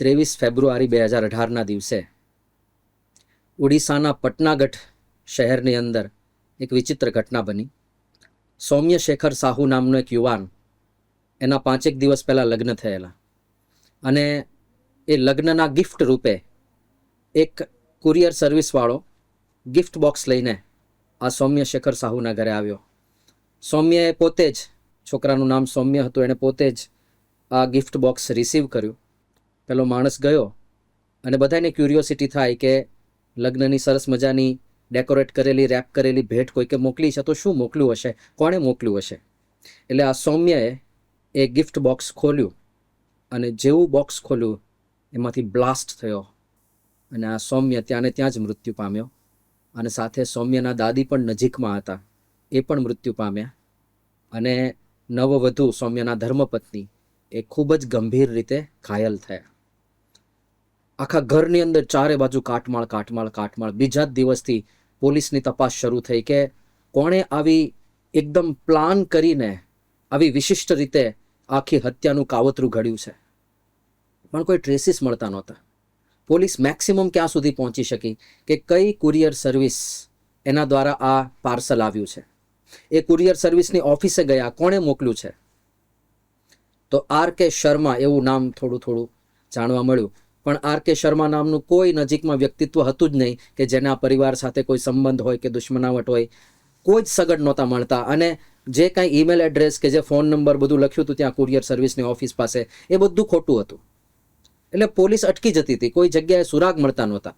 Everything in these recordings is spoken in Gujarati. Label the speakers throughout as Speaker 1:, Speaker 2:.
Speaker 1: 23 ફેબ્રુઆરી 2018ના દિવસે ઓડિશાના પટનાગઢ શહેરની અંદર એક વિચિત્ર ઘટના બની. સૌમ્ય શેખર સાહુ નામનો એક યુવાન, એના 5 દિવસ પહેલાં લગ્ન થયેલા, અને એ લગ્નના ગિફ્ટ રૂપે એક કુરિયર સર્વિસવાળો ગિફ્ટ બોક્સ લઈને આ સૌમ્ય શેખર સાહુના ઘરે આવ્યો. સૌમ્યએ પોતે જ, છોકરાનું નામ સૌમ્ય હતું, એણે પોતે જ આ ગિફ્ટ બોક્સ રિસીવ કર્યું. પેલો માણસ ગયો અને બધાને ક્યુરિયોસિટી થાય કે લગ્નની સરસ મજાની ડેકોરેટ કરેલી, રેપ કરેલી ભેટ કોઈકે મોકલી છે, તો શું મોકલ્યું હશે, કોણે મોકલ્યું હશે. એટલે આ સૌમ્યએ એ ગિફ્ટ બોક્સ ખોલ્યું, અને જેવું બોક્સ ખોલ્યું એમાંથી બ્લાસ્ટ થયો, અને આ સૌમ્ય ત્યાં ને ત્યાં જ મૃત્યુ પામ્યો. અને સાથે સૌમ્યના દાદી પણ નજીકમાં હતા, એ પણ મૃત્યુ પામ્યા. અને નવવધુ સૌમ્યના ધર્મપત્ની એ ખૂબ જ ગંભીર રીતે ઘાયલ થયા. આખા ઘરની અંદર ચારે બાજુ કાટમાળ કાટમાળ કાટમાળ. બીજા જ દિવસથી પોલીસની તપાસ શરૂ થઈ કે કોણે આવી એકદમ પ્લાન કરીને આવી વિશિષ્ટ રીતે આખી હત્યાનું કાવતરું ઘડ્યું છે. પણ કોઈ ટ્રેસીસ મળતા નહોતા. પોલીસ મેક્સિમમ ક્યાં સુધી પહોંચી શકી કે કઈ કુરિયર સર્વિસ એના દ્વારા આ પાર્સલ આવ્યું છે. એ કુરિયર સર્વિસની ઓફિસે ગયા, કોણે મોકલ્યું છે, તો R.K. શર્મા એવું નામ થોડું થોડું જાણવા મળ્યું. પણ R.K. શર્મા નામનું કોઈ નજીકમાં વ્યક્તિત્વ હતું જ નહીં કે જેના પરિવાર સાથે કોઈ સંબંધ હોય કે દુશ્મનાવટ હોય. કોઈ જ સગડ નહોતા મળતા. અને જે કાંઈ ઈમેલ એડ્રેસ કે જે ફોન નંબર બધું લખ્યું હતું ત્યાં કુરિયર સર્વિસની ઓફિસ પાસે, એ બધું ખોટું હતું. એટલે પોલીસ અટકી જતી હતી, કોઈ જગ્યાએ સુરાગ મળતા નહોતા.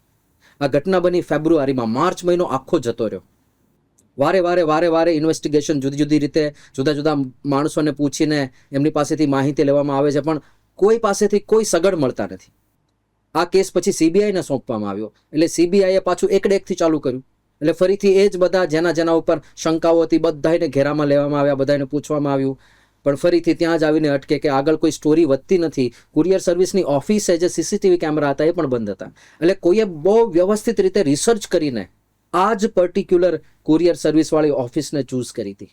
Speaker 1: આ ઘટના બની ફેબ્રુઆરીમાં. માર્ચ મહિનો આખો જતો રહ્યો. વારે વારે ઇન્વેસ્ટિગેશન જુદી જુદી રીતે જુદા જુદા માણસોને પૂછીને એમની પાસેથી માહિતી લેવામાં આવે છે, પણ કોઈ પાસેથી કોઈ સગડ મળતા નથી. આ કેસ પછી CBIને સોંપવામાં આવ્યો. એટલે CBIએ પાછું એકડેકથી ચાલુ કર્યું. એટલે ફરીથી એ જ બધા જેના ઉપર શંકાઓ હતી બધાને ઘેરામાં લેવામાં આવ્યા, બધાને પૂછવામાં આવ્યું. પણ ફરીથી ત્યાં જ આવીને અટકે કે આગળ કોઈ સ્ટોરી વધતી નથી. કુરિયર સર્વિસની ઓફિસે જે CCTV કેમેરા હતા એ પણ બંધ હતા. એટલે કોઈએ બહુ વ્યવસ્થિત રીતે રિસર્ચ કરીને આ જ પર્ટિક્યુલર કુરિયર સર્વિસવાળી ઓફિસને ચૂઝ કરી હતી.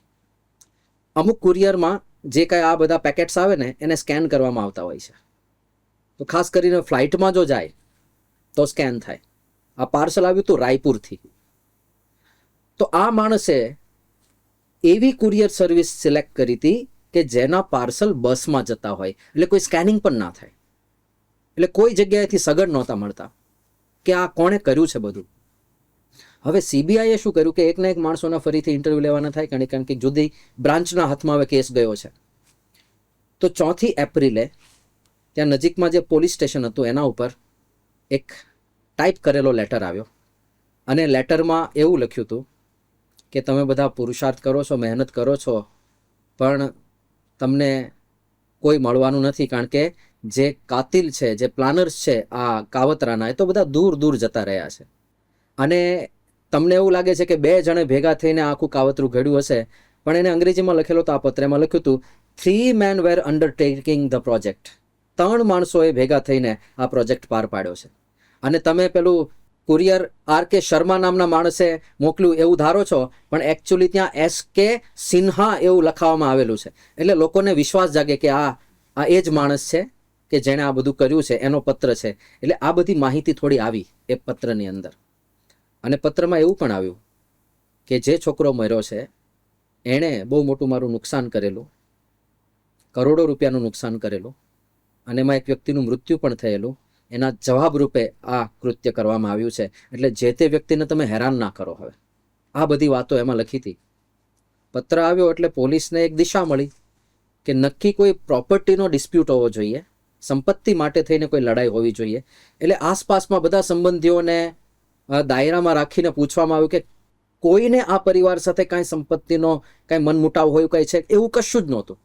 Speaker 1: અમુક કુરિયરમાં જે કાંઈ આ બધા પેકેટ્સ આવે ને એને સ્કેન કરવામાં આવતા હોય છે. તો ખાસ કરીને ફ્લાઇટમાં જો જાય તો સ્કેન થાય. આ પાર્સલ આવ્યું હતું રાયપુરથી. તો આ માણસે એવી કુરિયર સર્વિસ સિલેક્ટ કરી હતી કે જેના પાર્સલ બસમાં જતા હોય, એટલે કોઈ સ્કેનિંગ પણ ના થાય. એટલે કોઈ જગ્યાએથી સગડ નહોતા મળતા કે આ કોણે કર્યું છે બધું. હવે CBIએ શું કર્યું કે એકના એક માણસોના ફરીથી ઇન્ટરવ્યૂ લેવાના થાય, કારણ કે જુદી બ્રાન્ચના હાથમાં હવે કેસ ગયો છે. તો 4 એપ્રિલે ત્યાં નજીકમાં જે પોલીસ સ્ટેશન હતું એના ઉપર એક ટાઈપ કરેલો લેટર આવ્યો. અને લેટરમાં એવું લખ્યું હતું કે તમે બધા પુરુષાર્થ કરો છો, મહેનત કરો છો, પણ તમને કોઈ મળવાનું નથી, કારણ કે જે કાતિલ છે, જે પ્લાનર્સ છે આ કાવતરાના, એ તો બધા દૂર દૂર જતા રહ્યા છે. અને તમને એવું લાગે છે કે 2 જણે ભેગા થઈને આખું કાવતરું ઘડ્યું હશે, પણ એને અંગ્રેજીમાં લખેલો તો આ પત્રમાં લખ્યું હતું 3 men were undertaking the project. 3 માણસોએ ભેગા થઈને આ પ્રોજેક્ટ પાર પાડ્યો છે. અને તમે પેલું કુરિયર R.K. શર્મા નામના માણસે મોકલ્યું એવું ધારો છો, પણ એકચ્યુઅલી ત્યાં S.K. સિન્હા એવું લખાવવામાં આવેલું છે. એટલે લોકોને વિશ્વાસ જાગે કે આ એ જ માણસ છે કે જેણે આ બધું કર્યું છે, એનો પત્ર છે. એટલે આ બધી માહિતી થોડી આવી એ પત્રની અંદર. અને પત્રમાં એવું પણ આવ્યું કે જે છોકરો મર્યો છે એણે બહુ મોટું મારું નુકસાન કરેલું, કરોડો રૂપિયાનું નુકસાન કરેલું, અને એમાં એક વ્યક્તિનું મૃત્યુ પણ થયેલું. એના જવાબ રૂપે આ કૃત્ય કરવામાં આવ્યું છે. એટલે જે તે વ્યક્તિને તમે હેરાન ના કરો. હવે આ બધી વાતો એમાં લખી હતી. પત્ર આવ્યો એટલે પોલીસને એક દિશા મળી કે નક્કી કોઈ પ્રોપર્ટીનો ડિસ્પ્યુટ હોવો જોઈએ, સંપત્તિ માટે થઈને કોઈ લડાઈ હોવી જોઈએ. એટલે આસપાસમાં બધા સંબંધીઓને દાયરામાં રાખીને પૂછવામાં આવ્યું કે કોઈને આ પરિવાર સાથે કાંઈ સંપત્તિનો કાંઈ મનમુટાવ હોય કાંઈ છે, એવું કશું જ નહોતું.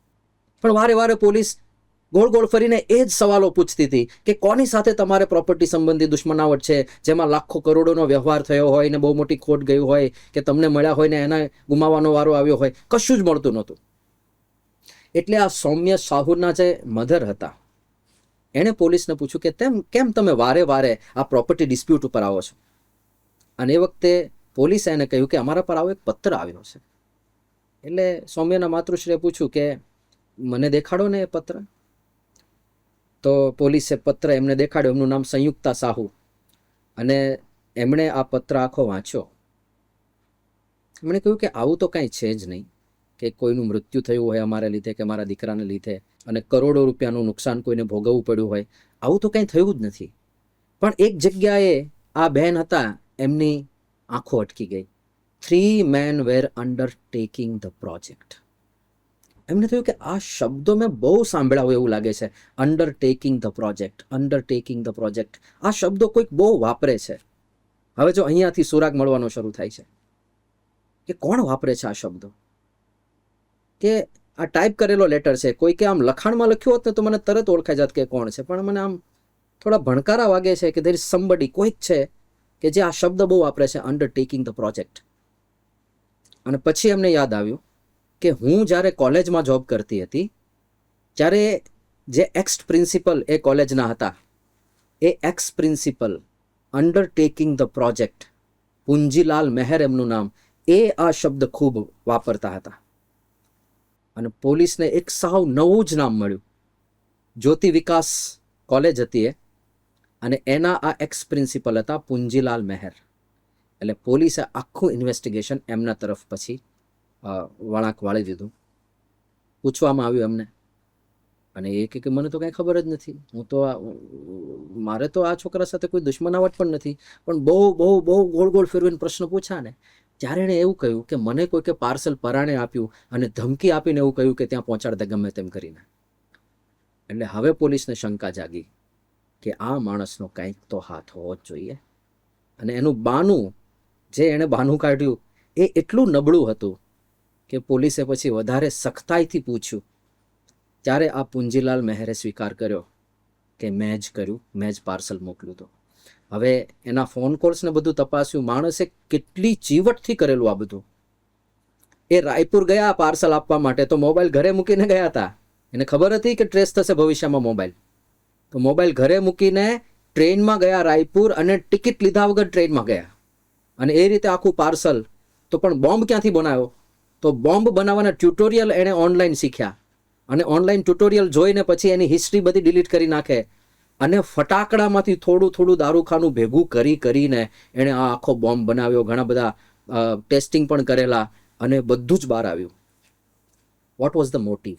Speaker 1: પણ વારે વારે પોલીસ ગોળ ગોળ ફરીને એ જ સવાલો પૂછતી હતી કે કોની સાથે તમારે પ્રોપર્ટી સંબંધી દુશ્મનાવટ છે, જેમાં લાખો કરોડોનો વ્યવહાર થયો હોય ને બહુ મોટી ખોટ ગઈ હોય, કે તમને મળ્યા હોય ને એના ગુમાવવાનો વારો આવ્યો હોય. કશું જ મળતું નહોતું. એટલે આ સૌમ્ય સાહુના જે મધર હતા એણે પોલીસને પૂછ્યું કે કેમ તમે વારે વારે આ પ્રોપર્ટી ડિસ્પ્યુટ ઉપર આવો છો. અને એ વખતે પોલીસે એને કહ્યું કે અમારા પર આવો એક પત્ર આવ્યો છે. એટલે સૌમ્યના માતૃશ્રીએ પૂછ્યું કે મને દેખાડો ને એ પત્ર. તો પોલીસે પત્ર એમને દેખાડ્યો. એમનું નામ સંયુક્તા સાહુ, અને એમણે આ પત્ર આખો વાંચ્યો. એમણે કહ્યું કે આવું તો કાંઈ છે જ નહીં કે કોઈનું મૃત્યુ થયું હોય અમારા લીધે કે મારા દીકરાને લીધે, અને કરોડો રૂપિયાનું નુકસાન કોઈને ભોગવવું પડ્યું હોય, આવું તો કાંઈ થયું જ નથી. પણ એક જગ્યાએ આ બહેન હતા, એમની આંખો અટકી ગઈ. 3 men were undertaking the project. એમને થયું કે આ શબ્દો મેં બહુ સાંભળ્યા હોય એવું લાગે છે. Undertaking the project, undertaking the project, આ શબ્દો કોઈક બહુ વાપરે છે. હવે જો અહીંયાથી સુરાગ મળવાનો શરૂ થાય છે કે કોણ વાપરે છે આ શબ્દો, કે આ ટાઈપ કરેલો લેટર છે, કોઈ કે આમ લખાણમાં લખ્યું હોત ને તો મને તરત ઓળખાઈ જાત કે કોણ છે, પણ મને આમ થોડા ભણકારા વાગે છે કે there is somebody, કોઈક છે કે જે આ શબ્દ બહુ વાપરે છે, અંડરટેકિંગ ધ પ્રોજેક્ટ. અને પછી એમને યાદ આવ્યું કે હું જ્યારે કોલેજમાં જોબ કરતી હતી ત્યારે જે એક્સ પ્રિન્સિપલ એ કોલેજના હતા, એ ex principal undertaking the project, Punjilal Maher એમનું નામ, એ આ શબ્દ ખૂબ વાપરતા હતા. અને પોલીસને એક સાવ નવું જ નામ મળ્યું. જ્યોતિ વિકાસ કોલેજ હતી એ, અને એના આ એક્સ પ્રિન્સિપલ હતા પુંજીલાલ મહેર. એટલે પોલીસે આખું ઇન્વેસ્ટિગેશન એમના તરફ પછી વળાંક વાળી દીધું. પૂછવામાં આવ્યું એમને, અને એ કે મને તો કાંઈ ખબર જ નથી, હું તો મારે તો આ છોકરા સાથે કોઈ દુશ્મનાવટ પણ નથી, પણ બહુ બહુ બહુ ગોળ ગોળ ફેરવીને પ્રશ્ન પૂછ્યા ને ત્યારે એણે એવું કહ્યું કે મને કોઈકે પાર્સલ પરાણે આપ્યું અને ધમકી આપીને એવું કહ્યું કે ત્યાં પહોંચાડ દે ગમે તેમ કરીને. એટલે હવે પોલીસને શંકા જાગી કે આ માણસનો કંઈક તો હાથ હોવો જ જોઈએ. અને એનું બાનું, જે એણે બાનું કાઢ્યું એ એટલું નબળું હતું કે પોલીસે પછી વધારે સખ્તાઈથી પૂછ્યું. ત્યારે આ પુંજીલાલ મહેરે સ્વીકાર કર્યો કે મેં જ કર્યું, મેં જ પાર્સલ મોકલ્યું હતું. હવે એના ફોન કોલ્સને બધું તપાસ્યું, માણસે કેટલી ચીવટથી કરેલું આ બધું. એ રાયપુર ગયા પાર્સલ આપવા માટે, તો મોબાઈલ ઘરે મૂકીને ગયા હતા. એને ખબર હતી કે ટ્રેસ થશે ભવિષ્યમાં મોબાઈલ, તો મોબાઈલ ઘરે મૂકીને ટ્રેનમાં ગયા રાયપુર, અને ટિકિટ લીધા વગર ટ્રેનમાં ગયા. અને એ રીતે આખું પાર્સલ. તો પણ બોમ્બ ક્યાંથી બનાવ્યો? તો બોમ્બ બનાવવાના ટ્યુટોરિયલ એણે ઓનલાઈન શીખ્યા, અને ઓનલાઈન ટ્યુટોરિયલ જોઈને પછી એની હિસ્ટ્રી બધી ડિલીટ કરી નાખે, અને ફટાકડામાંથી થોડું થોડું દારૂખાનું ભેગું કરીને એણે આ આખો બોમ્બ બનાવ્યો. ઘણા બધા ટેસ્ટિંગ પણ કરેલા, અને બધું જ બહાર આવ્યું. What was the motive?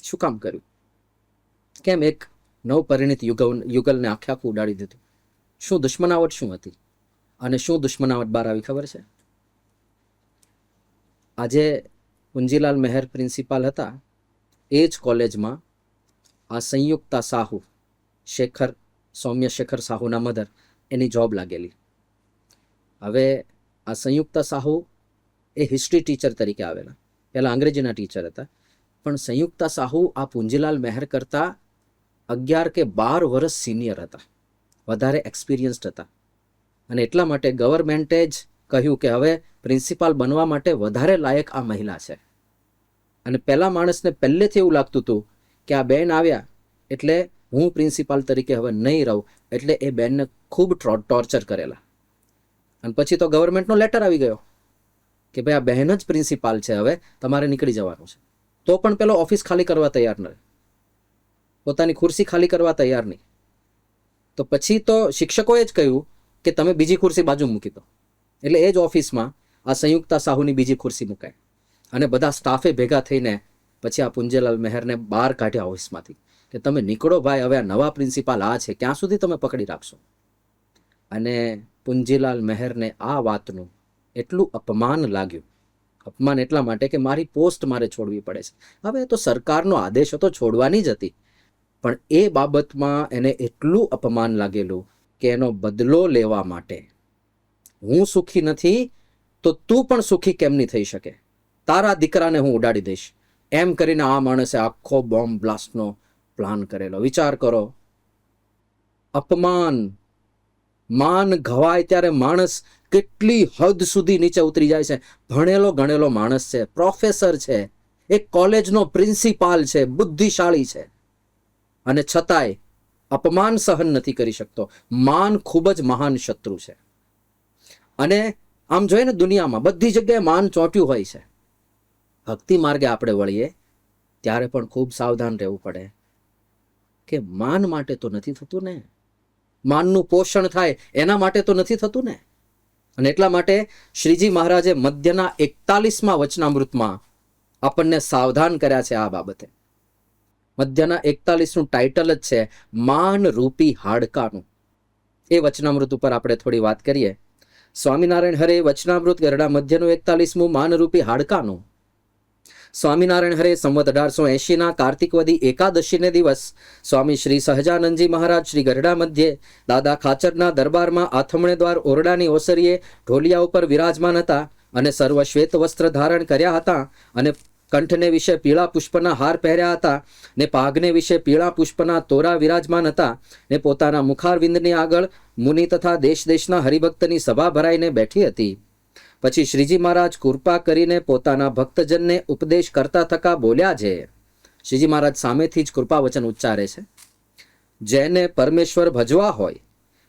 Speaker 1: શું કામ કર્યું? કેમ એક નવપરિણીત યુગલને આખે આખું ઉડાડી દીધું? શું દુશ્મનાવટ શું હતી? અને શું દુશ્મનાવટ બહાર આવી ખબર છે? આજે પુંજીલાલ મહેર પ્રિન્સિપાલ હતા, એ જ કોલેજમાં આ સંયુક્તા સાહુ, સૌમ્ય શેખર સાહુના મધર, એની જોબ લાગેલી. હવે આ સંયુક્તા સાહુ એ હિસ્ટ્રી ટીચર તરીકે આવેલા, પહેલાં અંગ્રેજીના ટીચર હતા. પણ સંયુક્તા સાહુ આ પુંજીલાલ મહેર કરતાં 11 કે 12 વર્ષ સિનિયર હતા, વધારે એક્સપિરિયન્સ્ડ હતા. અને એટલા માટે ગવર્મેન્ટે જ કહ્યું કે હવે પ્રિન્સિપાલ બનવા માટે વધારે લાયક આ મહિલા છે. અને પહેલા માણસને પહેલેથી એવું લાગતું હતું કે આ બેન આવ્યા એટલે હું પ્રિન્સિપાલ તરીકે હવે નહીં રહું, એટલે એ બેનને ખૂબ ટોર્ચર કરેલા. અને પછી તો ગવર્મેન્ટનો લેટર આવી ગયો કે ભાઈ આ બહેન જ પ્રિન્સિપાલ છે, હવે તમારે નીકળી જવાનું છે. તો પણ પેલો ઓફિસ ખાલી કરવા તૈયાર ન, પોતાની ખુરશી ખાલી કરવા તૈયાર નહીં. તો પછી તો શિક્ષકોએ જ કહ્યું કે તમે બીજી ખુરશી બાજુ મૂકી દો. એટલે એ જ ઓફિસમાં આ સંયુક્તા સાહુની બીજી ખુરશી મુકાય, અને બધા સ્ટાફે ભેગા થઈને પછી આ પુંજીલાલ મહેરને બહાર કાઢ્યા ઓફિસમાંથી કે તમે નીકળો ભાઈ, હવે આ નવા પ્રિન્સિપાલ આ છે, ક્યાં સુધી તમે પકડી રાખશો? અને પુંજીલાલ મહેરને આ વાતનું એટલું અપમાન લાગ્યું. અપમાન એટલા માટે કે મારી પોસ્ટ મારે છોડવી પડે છે. હવે તો સરકારનો આદેશ હતો, છોડવાની જ હતી, પણ એ બાબતમાં એને એટલું અપમાન લાગેલું કે એનો બદલો લેવા માટે, હું સુખી નથી તો તું પણ સુખી કેમ નહીં થઈ શકે, તારા દીકરાને હું ઉડાડી દઈશ, એમ કરીને આ માણસે આખો બોમ્બ બ્લાસ્ટનો પ્લાન કરેલો. વિચાર કરો, અપમાન, માન ઘવાય ત્યારે માણસ કેટલી હદ સુધી નીચે ઉતરી જાય છે. ભણેલો ગણેલો માણસ છે, પ્રોફેસર છે, એક કોલેજનો પ્રિન્સિપાલ છે, બુદ્ધિશાળી છે, અને છતાંય અપમાન સહન નથી કરી શકતો. માન ખૂબ જ મહાન શત્રુ છે. અને આમ જોઈએ ને, દુનિયામાં બધી જગ્યાએ માન ચોંટ્યું હોય છે. ભક્તિ માર્ગે આપણે વળીએ ત્યારે પણ ખૂબ સાવધાન રહેવું પડે કે માન માટે તો નથી થતું ને, માનનું પોષણ થાય એના માટે તો નથી થતું ને. અને એટલા માટે શ્રીજી મહારાજે મધ્યના 41મા વચનામૃતમાં આપણને સાવધાન કર્યા છે આ બાબતે. મધ્યના 41નું ટાઇટલ જ છે માન રૂપી હાડકાનું. એ વચનામૃત ઉપર આપણે થોડી વાત કરીએ. સ્વામિનારાયણ હરે વચનામૃત ગરડા મધ્યનું 41મું માનરૂપી હાડકાનું. સ્વામિનારાયણ હરે સંવત 1880ના કાર્તિકવદી એકાદશીને દિવસ સ્વામી શ્રી સહજાનંદજી મહારાજ શ્રી ગરડા મધ્યે દાદા ખાચરના દરબારમાં આથમણે દ્વાર ઓરડાની ઓસરીએ ઢોલિયા ઉપર વિરાજમાન હતા અને સર્વ શ્વેત વસ્ત્ર ધારણ કર્યા હતા અને કંઠને વિશે પીળા પુષ્પના હાર પહેર્યા હતા ને પાઘને વિશે પીળા પુષ્પના તોરા વિરાજમાન હતા ને પોતાના મુખારવિંદની આગળ મુનિ તથા દેશ દેશના હરિભક્તની સભા ભરાઈને બેઠી હતી. પછી શ્રીજી મહારાજ કૃપા કરીને પોતાના ભક્તજનને ઉપદેશ કરતા થકા બોલ્યા છે. શ્રીજી મહારાજ સામેથી જ કૃપા વચન ઉચ્ચારે છે. જેને પરમેશ્વર ભજવા હોય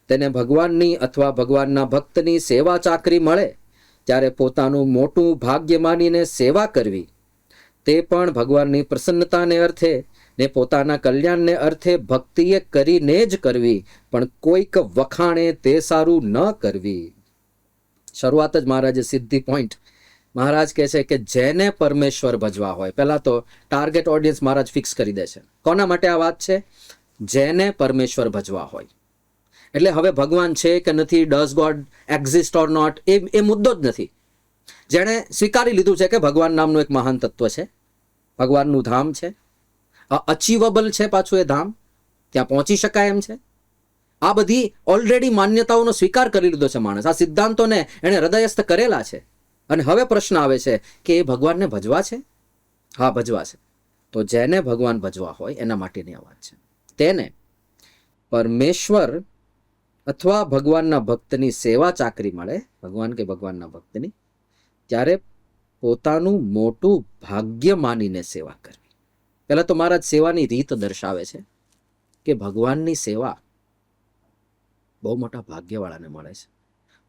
Speaker 1: તેને ભગવાનની અથવા ભગવાનના ભક્તની સેવા ચાકરી મળે ત્યારે પોતાનું મોટું ભાગ્ય માનીને સેવા કરવી, તે પણ ભગવાનની પ્રસન્નતાને અર્થે ને પોતાના કલ્યાણને અર્થે ભક્તિએ કરીને જ કરવી, પણ કોઈક વખાણે તે સારું ન કરવી. શરૂઆત જ મહારાજે સીધી પોઈન્ટ. મહારાજ કહે છે કે જેને પરમેશ્વર ભજવા હોય, પહેલા તો ટાર્ગેટ ઓડિયન્સ મહારાજ ફિક્સ કરી દે છે. કોના માટે આ વાત છે? જેને પરમેશ્વર ભજવા હોય. એટલે હવે ભગવાન છે કે નથી, does God exist or not, એ મુદ્દો જ નથી. જેણે સ્વીકારી લીધું છે કે ભગવાન નામનું એક મહાન તત્વ છે, ભગવાનનું ધામ છે, અચીવેબલ છે, પાછું એ ધામ ત્યાં પહોંચી શકાય એમ છે. આ બધી ઓલરેડી માન્યતાઓનો સ્વીકાર કરી લીધો છે માણસ. આ સિદ્ધાંતોને એણે હૃદયસ્થ કરેલા છે. અને હવે પ્રશ્ન આવે છે કે એ ભગવાનને ભજવા છે? હા, ભજવા છે. તો જેને ભગવાન ભજવા હોય એના માટેની આ વાત છે. તેને પરમેશ્વર અથવા ભગવાનના ભક્તની સેવા ચાકરી મળે, ભગવાન કે ભગવાનના ભક્તની, ત્યારે પોતાનું મોટું ભાગ્ય માનીને સેવા કરવી. પહેલા તો મહારાજ સેવાની રીત દર્શાવે છે કે ભગવાનની સેવા બહુ મોટા ભાગ્યવાળાને મળે છે,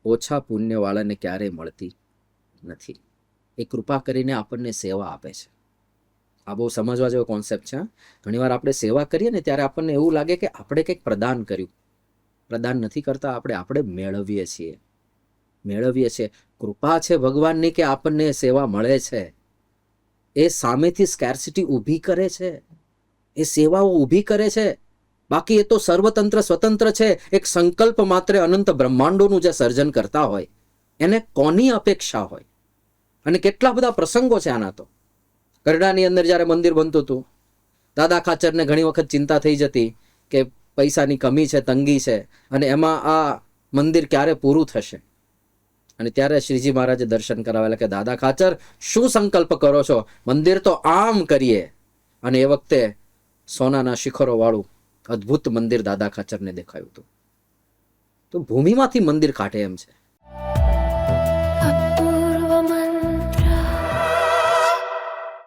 Speaker 1: ઓછા પુણ્યવાળાને ક્યારેય મળતી નથી. એ કૃપા કરીને આપણને સેવા આપે છે. આ બહુ સમજવા જેવો કોન્સેપ્ટ છે. ઘણીવાર આપણે સેવા કરીએ ને ત્યારે આપણને એવું લાગે કે આપણે કંઈક પ્રદાન કર્યું. પ્રદાન નથી કરતા, આપણે મેળવીએ છીએ. કૃપા છે ભગવાનની કે આપણને સેવા મળે છે. એ સામેથી સ્કેર્સિટી ઊભી કરે છે, એ સેવાઓ ઊભી કરે છે. બાકી એ તો સર્વતંત્ર સ્વતંત્ર છે. એક સંકલ્પ માત્ર અનંત બ્રહ્માંડોનું જે સર્જન કરતા હોય એને કોની અપેક્ષા હોય? અને કેટલા બધા પ્રસંગો છે આના. તો ગરડાની અંદર જ્યારે મંદિર બનતું હતું, દાદા ખાચરને ઘણી વખત ચિંતા થઈ જતી કે પૈસાની કમી છે, તંગી છે, અને એમાં આ મંદિર ક્યારે પૂરું થશે. અને ત્યારે શ્રીજી મહારાજે દર્શન કરાવેલા કે દાદા ખાચર, શું સંકલ્પ કરો છો? મંદિર તો આમ કરીએ. અને એ વખતે સોનાના શિખરો વાળું અદ્ભુત મંદિર દાદા ખાચરને દેખાયું હતું. તો ભૂમિમાંથી મંદિર કાઢે એમ છે.